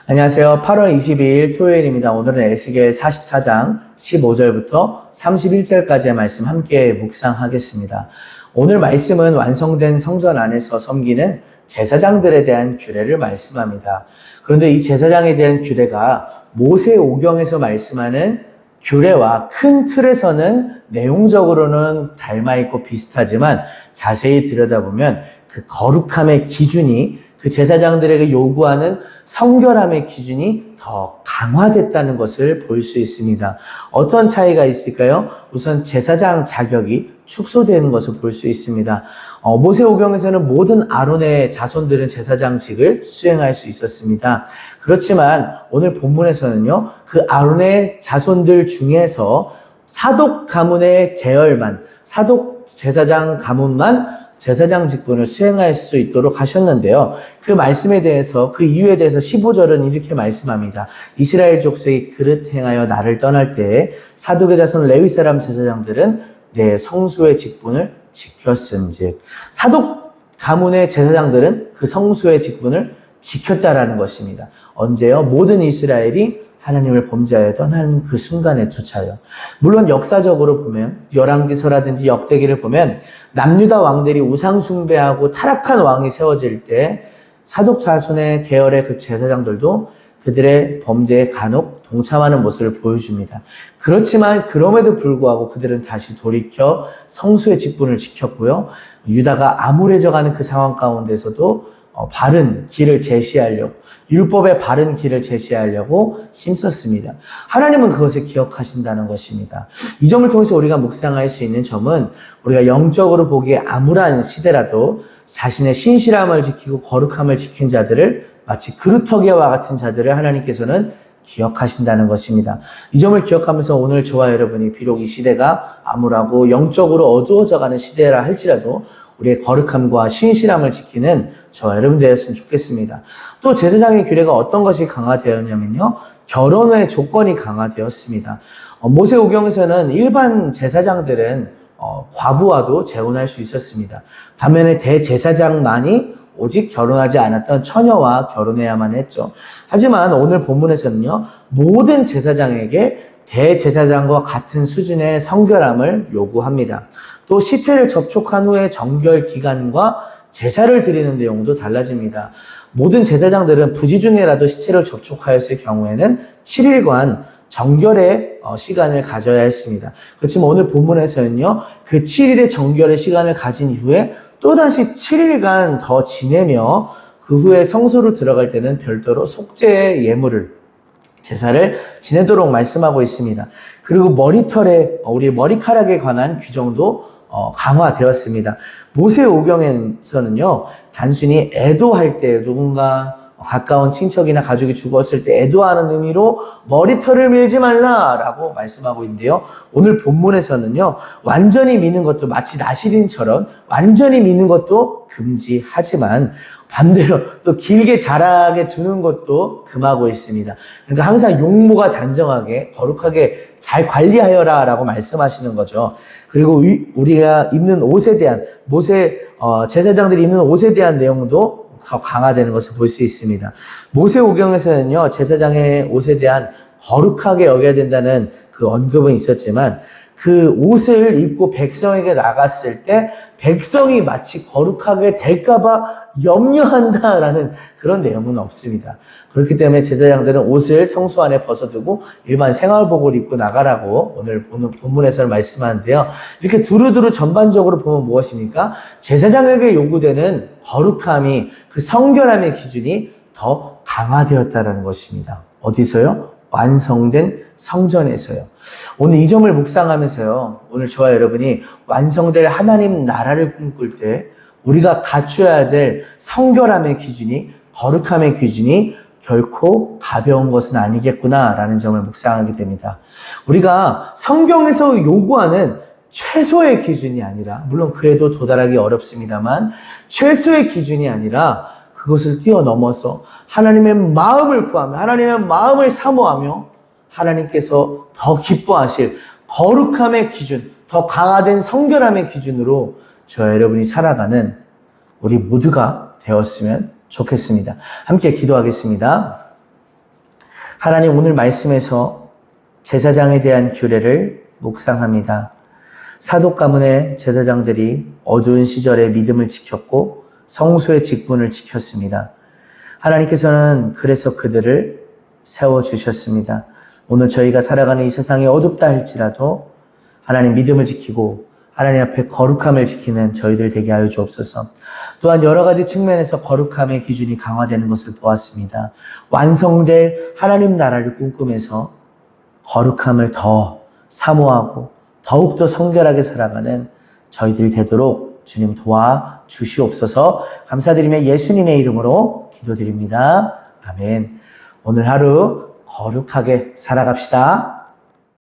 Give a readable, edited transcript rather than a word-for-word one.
안녕하세요. 8월 22일 토요일입니다. 오늘은 에스겔 44장 15절부터 31절까지의 말씀 함께 묵상하겠습니다. 오늘 말씀은 완성된 성전 안에서 섬기는 제사장들에 대한 규례를 말씀합니다. 그런데 이 제사장에 대한 규례가 모세오경에서 말씀하는 규례와 큰 틀에서는 내용적으로는 닮아있고 비슷하지만 자세히 들여다보면 그 거룩함의 기준이 그 제사장들에게 요구하는 성결함의 기준이 더 강화됐다는 것을 볼 수 있습니다. 어떤 차이가 있을까요? 우선 제사장 자격이 축소되는 것을 볼 수 있습니다. 모세오경에서는 모든 아론의 자손들은 제사장직을 수행할 수 있었습니다. 그렇지만 오늘 본문에서는요, 그 아론의 자손들 중에서 사독 가문의 계열만, 사독 제사장 가문만 제사장 직분을 수행할 수 있도록 하셨는데요. 그 말씀에 대해서, 그 이유에 대해서 15절은 이렇게 말씀합니다. 이스라엘 족속이 그릇 행하여 나를 떠날 때에 사독의 자손 레위 사람 제사장들은 내 성소의 직분을 지켰은즉, 사독 가문의 제사장들은 그 성소의 직분을 지켰다라는 것입니다. 언제요? 모든 이스라엘이 하나님을 범죄하여 떠나는 그 순간에 조차요. 물론 역사적으로 보면 열왕기서라든지 역대기를 보면 남유다 왕들이 우상 숭배하고 타락한 왕이 세워질 때 사독 자손의 계열의 그 제사장들도 그들의 범죄에 간혹 동참하는 모습을 보여줍니다. 그렇지만 그럼에도 불구하고 그들은 다시 돌이켜 성소의 직분을 지켰고요. 유다가 암울해져가는 그 상황 가운데서도 바른 길을 제시하려고, 율법의 바른 길을 제시하려고 힘썼습니다. 하나님은 그것을 기억하신다는 것입니다. 이 점을 통해서 우리가 묵상할 수 있는 점은, 우리가 영적으로 보기에 암울한 시대라도 자신의 신실함을 지키고 거룩함을 지킨 자들을, 마치 그루터기와 같은 자들을 하나님께서는 기억하신다는 것입니다. 이 점을 기억하면서 오늘 저와 여러분이 비록 이 시대가 암울하고 영적으로 어두워져가는 시대라 할지라도 우리의 거룩함과 신실함을 지키는 저와 여러분 되었으면 좋겠습니다. 또 제사장의 규례가 어떤 것이 강화되었냐면요, 결혼의 조건이 강화되었습니다. 모세오경에서는 일반 제사장들은 과부와도 재혼할 수 있었습니다. 반면에 대제사장만이 오직 결혼하지 않았던 처녀와 결혼해야만 했죠. 하지만 오늘 본문에서는요, 모든 제사장에게 대제사장과 같은 수준의 성결함을 요구합니다. 또 시체를 접촉한 후에 정결 기간과 제사를 드리는 내용도 달라집니다. 모든 제사장들은 부지 중에라도 시체를 접촉하였을 경우에는 7일간 정결의 시간을 가져야 했습니다. 그렇지만 오늘 본문에서는요, 그 7일의 정결의 시간을 가진 이후에 또다시 7일간 더 지내며 그 후에 성소로 들어갈 때는 별도로 속죄의 예물을, 제사를 지내도록 말씀하고 있습니다. 그리고 머리털에, 우리 머리카락에 관한 규정도 강화되었습니다. 모세오경에서는요, 단순히 애도할 때, 누군가 가까운 친척이나 가족이 죽었을 때 애도하는 의미로 머리털을 밀지 말라라고 말씀하고 있는데요. 오늘 본문에서는요, 완전히 미는 것도, 마치 나시린처럼 완전히 미는 것도 금지하지만 반대로 또 길게 자라게 두는 것도 금하고 있습니다. 그러니까 항상 용모가 단정하게 거룩하게 잘 관리하여라 라고 말씀하시는 거죠. 그리고 우리가 입는 옷에 대한, 제사장들이 입는 옷에 대한 내용도 더 강화되는 것을 볼 수 있습니다. 모세오경에서는요, 제사장의 옷에 대한 거룩하게 여겨야 된다는 그 언급은 있었지만, 그 옷을 입고 백성에게 나갔을 때 백성이 마치 거룩하게 될까봐 염려한다라는 그런 내용은 없습니다. 그렇기 때문에 제사장들은 옷을 성소 안에 벗어두고 일반 생활복을 입고 나가라고 오늘 본문에서 말씀하는데요. 이렇게 두루두루 전반적으로 보면 무엇입니까? 제사장에게 요구되는 거룩함이, 그 성결함의 기준이 더 강화되었다는 것입니다. 어디서요? 완성된 성전에서요. 오늘 이 점을 묵상하면서요, 오늘 저와 여러분이 완성될 하나님 나라를 꿈꿀 때 우리가 갖춰야 될 성결함의 기준이, 거룩함의 기준이 결코 가벼운 것은 아니겠구나라는 점을 묵상하게 됩니다. 우리가 성경에서 요구하는 최소의 기준이 아니라, 물론 그에도 도달하기 어렵습니다만 최소의 기준이 아니라 그것을 뛰어넘어서 하나님의 마음을 구하며 하나님의 마음을 사모하며 하나님께서 더 기뻐하실 거룩함의 기준, 더 강화된 성결함의 기준으로 저와 여러분이 살아가는 우리 모두가 되었으면 좋겠습니다. 함께 기도하겠습니다. 하나님 오늘 말씀에서 제사장에 대한 규례를 묵상합니다. 사독 가문의 제사장들이 어두운 시절에 믿음을 지켰고 성소의 직분을 지켰습니다. 하나님께서는 그래서 그들을 세워주셨습니다. 오늘 저희가 살아가는 이 세상이 어둡다 할지라도 하나님 믿음을 지키고 하나님 앞에 거룩함을 지키는 저희들 되게 하여 주옵소서. 또한 여러 가지 측면에서 거룩함의 기준이 강화되는 것을 보았습니다. 완성될 하나님 나라를 꿈꾸면서 거룩함을 더 사모하고 더욱더 성결하게 살아가는 저희들 되도록 주님 도와주시옵소서. 감사드리며 예수님의 이름으로 기도드립니다. 아멘. 오늘 하루 거룩하게 살아갑시다.